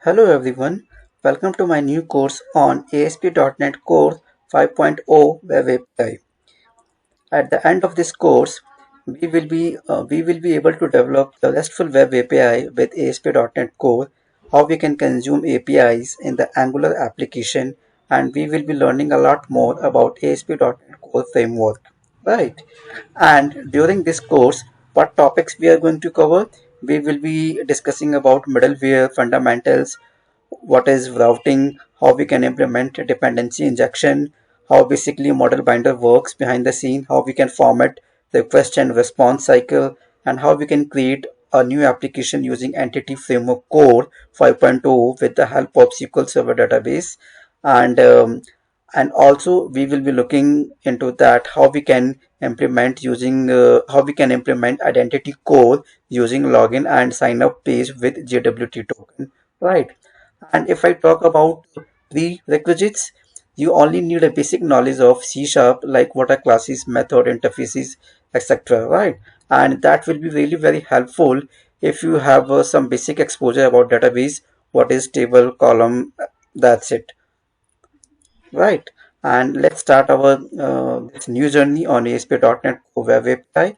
Hello everyone, welcome to my new course on ASP.NET Core 5.0 Web API. At the end of this course, we will be able to develop the RESTful Web API with ASP.NET Core, how we can consume APIs in the Angular application, and we will be learning a lot more about ASP.NET Core framework. Right. And during this course, what topics we are going to cover? We will be discussing about middleware fundamentals, what is routing, how we can implement dependency injection, how basically model binder works behind the scene, how we can format the request and response cycle, and how we can create a new application using Entity Framework Core 5.0 with the help of SQL Server database. And also we will be looking into that how we can implement identity core using login and sign up page with JWT token, right? And if I talk about prerequisites, you only need a basic knowledge of C sharp, like what are classes, method, interfaces, etc. Right? And that will be really very helpful if you have some basic exposure about database, what is table, column, that's it. Right. And let's start our this new journey on ASP.NET Web API.